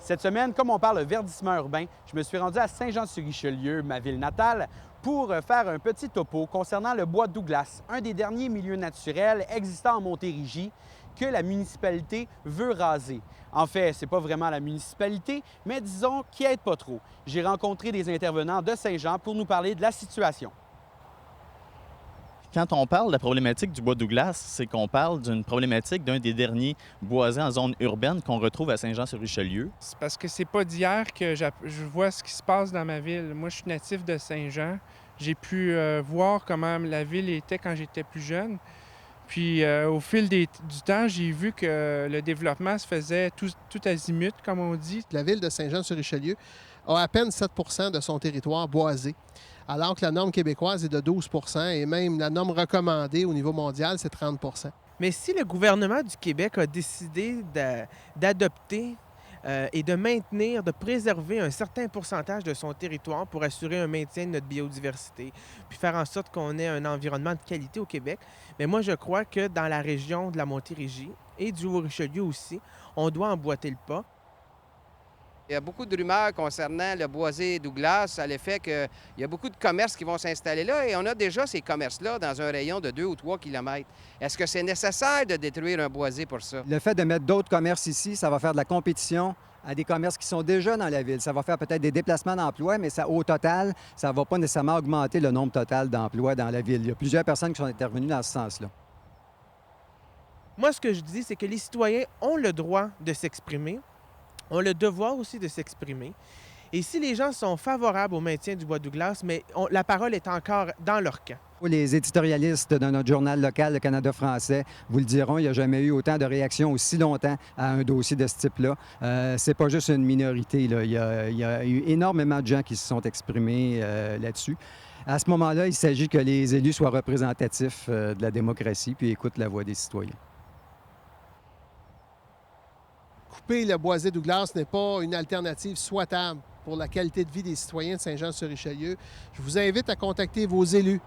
Cette semaine, comme on parle de verdissement urbain, je me suis rendu à Saint-Jean-sur-Richelieu, ma ville natale, pour faire un petit topo concernant le bois Douglas, un des derniers milieux naturels existants en Montérégie que la municipalité veut raser. En fait, ce n'est pas vraiment la municipalité, mais disons qui aide pas trop. J'ai rencontré des intervenants de Saint-Jean pour nous parler de la situation. Quand on parle de la problématique du bois Douglas, c'est qu'on parle d'une problématique d'un des derniers boisés en zone urbaine qu'on retrouve à Saint-Jean-sur-Richelieu. C'est parce que c'est pas d'hier que je vois ce qui se passe dans ma ville. Moi, je suis natif de Saint-Jean. J'ai pu voir comment la ville était quand j'étais plus jeune. Puis au fil du temps, j'ai vu que le développement se faisait tout azimut, comme on dit. La ville de Saint-Jean-sur-Richelieu a à peine 7 de son territoire boisé, alors que la norme québécoise est de 12 et même la norme recommandée au niveau mondial, c'est 30 Mais si le gouvernement du Québec a décidé d'adopter et de maintenir, de préserver un certain pourcentage de son territoire pour assurer un maintien de notre biodiversité, puis faire en sorte qu'on ait un environnement de qualité au Québec, mais moi je crois que dans la région de la Montérégie et du Haut-Richelieu aussi, on doit emboîter le pas. Il y a beaucoup de rumeurs concernant le boisé Douglas, à l'effet qu'il y a beaucoup de commerces qui vont s'installer là et on a déjà ces commerces-là dans un rayon de 2 ou 3 kilomètres. Est-ce que c'est nécessaire de détruire un boisé pour ça? Le fait de mettre d'autres commerces ici, ça va faire de la compétition à des commerces qui sont déjà dans la ville. Ça va faire peut-être des déplacements d'emplois, mais au total, ça ne va pas nécessairement augmenter le nombre total d'emplois dans la ville. Il y a plusieurs personnes qui sont intervenues dans ce sens-là. Moi, ce que je dis, c'est que les citoyens ont le droit de s'exprimer, ont le devoir aussi de s'exprimer. Et si les gens sont favorables au maintien du bois Douglas, mais la parole est encore dans leur camp. Les éditorialistes de notre journal local, le Canada français, vous le diront, il n'y a jamais eu autant de réactions aussi longtemps à un dossier de ce type-là. C'est pas juste une minorité, là. Il y a eu énormément de gens qui se sont exprimés là-dessus. À ce moment-là, il s'agit que les élus soient représentatifs de la démocratie puis écoutent la voix des citoyens. Couper le boisé Douglas n'est pas une alternative souhaitable pour la qualité de vie des citoyens de Saint-Jean-sur-Richelieu. Je vous invite à contacter vos élus,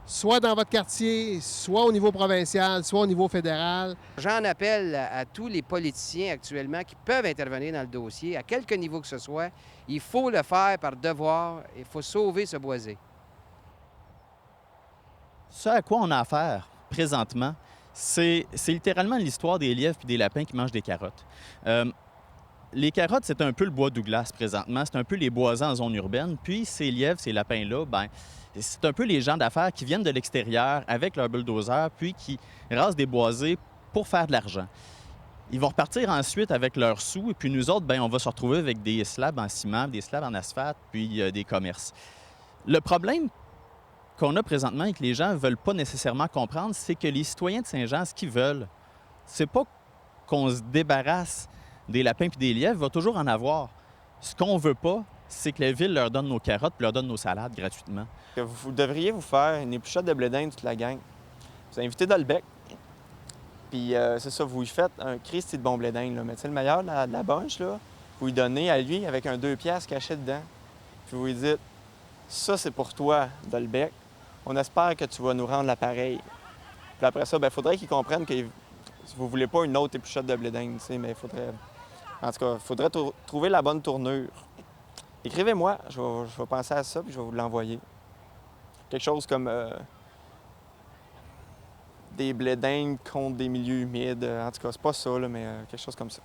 soit dans votre quartier, soit au niveau provincial, soit au niveau fédéral. J'en appelle à tous les politiciens actuellement qui peuvent intervenir dans le dossier, à quelque niveau que ce soit. Il faut le faire par devoir. Il faut sauver ce boisé. Ce à quoi on a affaire présentement, c'est littéralement l'histoire des lièvres et des lapins qui mangent des carottes. Les carottes, c'est un peu le bois Douglas présentement. C'est un peu les boisés en zone urbaine. Puis ces lièvres, ces lapins-là, bien, c'est un peu les gens d'affaires qui viennent de l'extérieur avec leur bulldozer, puis qui rasent des boisés pour faire de l'argent. Ils vont repartir ensuite avec leurs sous, et puis nous autres, bien, on va se retrouver avec des slabs en ciment, des slabs en asphalte, puis des commerces. Le problème qu'on a présentement et que les gens ne veulent pas nécessairement comprendre, c'est que les citoyens de Saint-Jean, ce qu'ils veulent, c'est pas qu'on se débarrasse des lapins puis des lièvres, il va toujours en avoir. Ce qu'on veut pas, c'est que la ville leur donne nos carottes puis leur donne nos salades gratuitement. Vous devriez vous faire une épluchette de blé d'Inde toute la gang. Vous invitez dans le bec, puis c'est ça, vous lui faites un Christy de bon blé d'Inde, là. Mais tu sais, le meilleur de la bunch, là, vous lui donnez à lui avec un 2 piastres caché dedans. Puis vous lui dites, ça c'est pour toi, dans le bec. On espère que tu vas nous rendre l'appareil. Puis après ça, il faudrait qu'ils comprennent que vous voulez pas une autre épluchette de blé d'Inde, tu sais, mais il faudrait... En tout cas, il faudrait trouver la bonne tournure. Écrivez-moi, je vais penser à ça puis je vais vous l'envoyer. Quelque chose comme des blés d'Inde contre des milieux humides. En tout cas, c'est pas ça, là, mais quelque chose comme ça.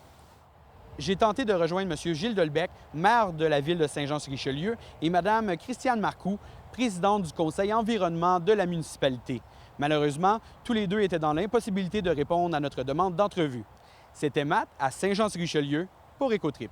J'ai tenté de rejoindre M. Gilles Delbecq, maire de la ville de Saint-Jean-sur-Richelieu, et Mme Christiane Marcoux, présidente du conseil environnement de la municipalité. Malheureusement, tous les deux étaient dans l'impossibilité de répondre à notre demande d'entrevue. C'était Matt à Saint-Jean-sur-Richelieu pour Écotrip.